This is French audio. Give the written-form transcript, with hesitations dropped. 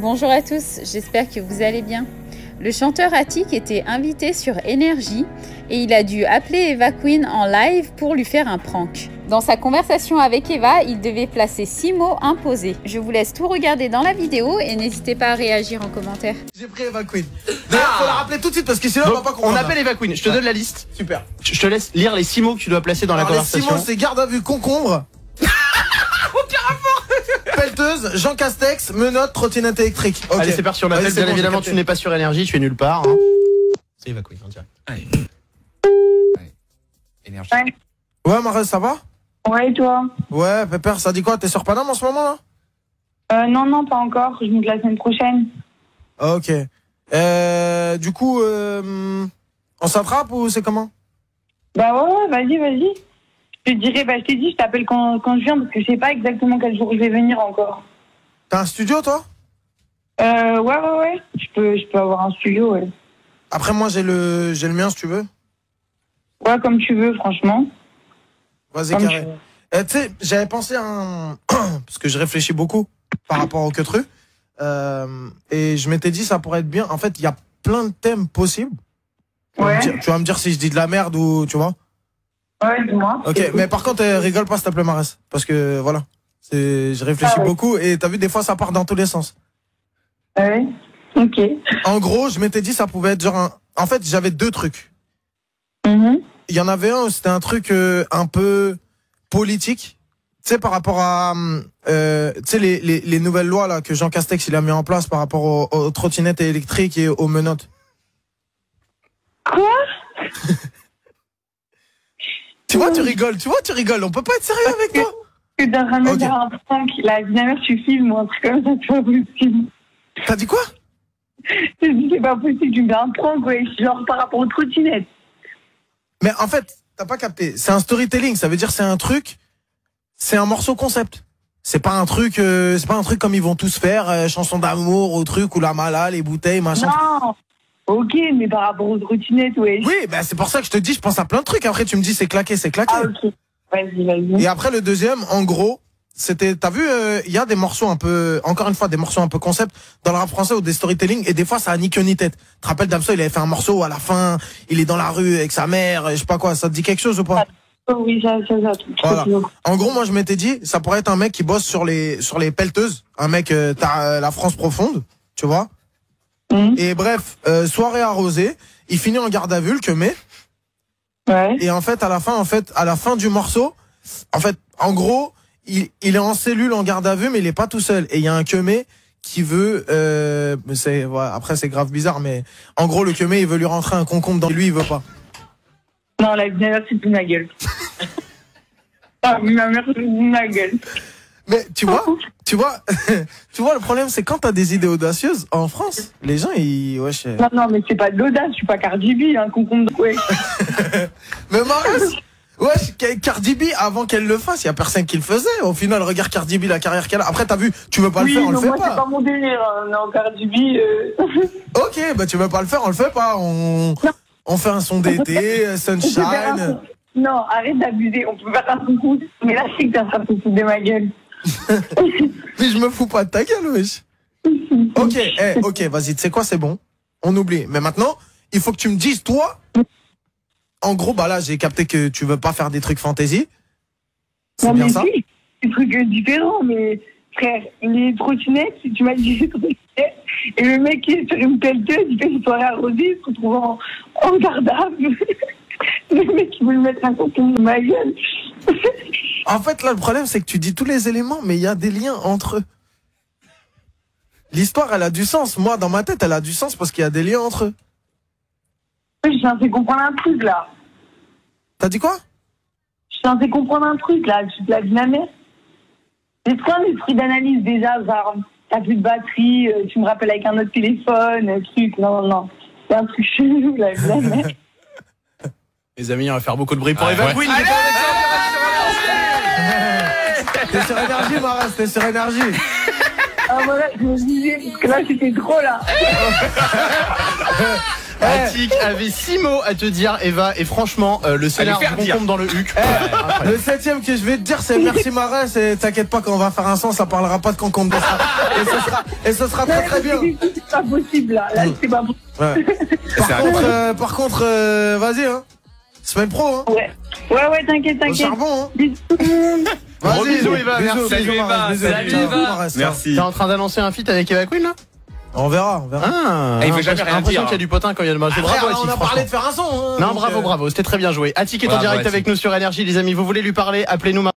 Bonjour à tous, j'espère que vous allez bien. Le chanteur Attic était invité sur Énergie et il a dû appeler Eva Queen en live pour lui faire un prank. Dans sa conversation avec Eva, il devait placer 6 mots imposés. Je vous laisse tout regarder dans la vidéo et n'hésitez pas à réagir en commentaire. J'ai pris Eva Queen. D'ailleurs, faut la rappeler tout de suite parce que sinon on va pas comprendre. On appelle Eva Queen, je te donne la liste. Super. Je te laisse lire les 6 mots que tu dois placer dans la conversation. Les 6 mots, c'est garde à vue, concombre. Aucun rapport. Pelleteuse, Jean Castex, menotte, trottinette électrique. Okay. Allez, c'est parti, on appelle. Bien évidemment, tu n'es pas sur Énergie, tu es nulle part. Hein. C'est Eva Queen, en direct. Allez. Énergie. Ouais, Marie, ça va? Ouais, et toi? Ouais, Pépère, ça dit quoi? T'es sur Paname en ce moment là? Non, pas encore. Je monte la semaine prochaine. Ok. Du coup, on s'attrape ou c'est comment? Bah ouais, vas-y. Je te dirai, je t'ai dit, je t'appelle quand je viens parce que je sais pas exactement quel jour je vais venir encore. T'as un studio, toi? Ouais. Je peux avoir un studio, ouais. Après, moi, j'ai le mien, si tu veux. Ouais, comme tu veux, franchement. Vas-y, carré. Tu sais, j'avais pensé à un... parce que je réfléchis beaucoup par rapport au Queutru. Et je m'étais dit, ça pourrait être bien. En fait, il y a plein de thèmes possibles. Ouais. Tu vas me dire si je dis de la merde ou... Tu vois? Ouais, dis-moi. Ok, mais par contre, rigole pas, s'il te plaît, Marès. Parce que, voilà. Je réfléchis beaucoup et t'as vu, des fois, ça part dans tous les sens. Ouais, ok. En gros, je m'étais dit, ça pouvait être genre un... En fait, j'avais 2 trucs. Il y en avait un, c'était un truc un peu politique. Tu sais, par rapport à... tu sais, les nouvelles lois là que Jean Castex il a mis en place par rapport aux trottinettes électriques et aux menottes. Quoi? Tu vois, tu rigoles. On peut pas être sérieux avec toi. Tu dois ramener un prank. La dernière, tu filmes ou un truc comme ça, c'est pas possible. T'as dit quoi? Je te dis, c'est pas possible, tu me fais un prank, ouais. Genre par rapport aux trottinettes. Mais en fait, t'as pas capté. C'est un storytelling. Ça veut dire c'est un truc. C'est un morceau concept. C'est pas un truc comme ils vont tous faire, chanson d'amour, au truc, ou la mala, les bouteilles, machin. Non. Ok, mais par rapport aux trottinettes, ouais. Oui, bah c'est pour ça que je te dis, je pense à plein de trucs. Après, tu me dis c'est claqué. Ah, ok. Vas-y. Et après, le deuxième, en gros, c'était, t'as vu, il y a des morceaux un peu, encore une fois, des morceaux un peu concept dans le rap français ou des storytelling, et des fois, ça a ni queue ni tête. Tu te rappelles, Damso, il avait fait un morceau, à la fin, il est dans la rue avec sa mère, je sais pas quoi, ça te dit quelque chose ou pas? Oui, ça. Voilà. En gros, moi, je m'étais dit, ça pourrait être un mec qui bosse sur les pelleteuses, un mec, t'as la France profonde, tu vois? Et bref, soirée arrosée, il finit en garde à vue, le Kemé. Ouais. Et en fait, à la fin du morceau, en gros, il est en cellule en garde à vue, mais il est pas tout seul. Et il y a un Kemé qui veut, après c'est grave bizarre, mais en gros, le Kemé, il veut lui rentrer un concombre dans lui, il veut pas. Non, la dernière, c'est de ma gueule. Ah, ma mère, c'est de ma gueule. Mais tu vois, le problème, c'est quand t'as des idées audacieuses, en France, les gens, Non, mais c'est pas de l'audace, je suis pas Cardi B, un concombre, ouais. Mais Marès, Cardi B, avant qu'elle le fasse, il y a personne qui le faisait. Au final, regarde Cardi B, la carrière qu'elle a. Après, t'as vu, tu veux pas le faire, on le fait pas. Oui, moi, c'est pas mon délire, non, Cardi B, Ok, bah tu veux pas le faire, on le fait pas. On fait un son d'été, Sunshine. Non, arrête d'abuser, on peut faire un concours. Mais là, c'est que t'es en train de te foutre de ma gueule. Mais je me fous pas de ta gueule, wesh. Ok, vas-y, tu sais quoi, c'est bon. On oublie. Mais maintenant, il faut que tu me dises, toi, en gros, bah là, j'ai capté que tu veux pas faire des trucs fantasy. C'est bien ça? Si, des trucs différents, mais frère, les trottinettes, si tu m'as dit c'est trottinettes, et le mec qui est sur une pelleteuse, il fait une soirée arrosée, il se retrouve en garde à vue. Le mec, il veut lui mettre un concombre de ma gueule. En fait, là, le problème, c'est que tu dis tous les éléments, mais il y a des liens entre eux. L'histoire, elle a du sens. Moi, dans ma tête, elle a du sens parce qu'il y a des liens entre eux. Je suis censé comprendre un truc, là. T'as dit quoi? Je suis censé comprendre un truc, là. Tu te la dis ma mère. J'ai trop un esprit d'analyse, déjà, genre, t'as plus de batterie, tu me rappelles avec un autre téléphone, truc. Non. C'est un truc chelou, là, la mère. Les amis, on va faire beaucoup de bruit pour Eva Queen. T'es sur Énergie, Marès, t'es sur Énergie. Ah voilà, je me disais, parce que là c'était trop là. Attic avait 6 mots à te dire, Eva, et franchement, le scénar du concombre dans le huc. Le 7ème que je vais te dire, c'est merci Marès, et t'inquiète pas, quand on va faire un son, ça parlera pas de concombre. Et ce sera très très bien. C'est pas possible, là c'est pas possible. Ouais. Par contre, vas-y, hein. Semaine pro, hein. Ouais, t'inquiète. Au charbon, hein. Bisous. Gros bisous, Eva, merci. Salut Eva. Merci. T'es en train d'annoncer un feat avec Eva Queen, là? On verra. Il veut jamais rien l'impression dire. qu'il y a du potin quand il y a de mal. Bravo, Attic, on a parlé de faire un son. Hein, non, bravo, c'était très bien joué. Attic est en direct avec nous sur Énergie, les amis. Vous voulez lui parler? Appelez-nous maintenant.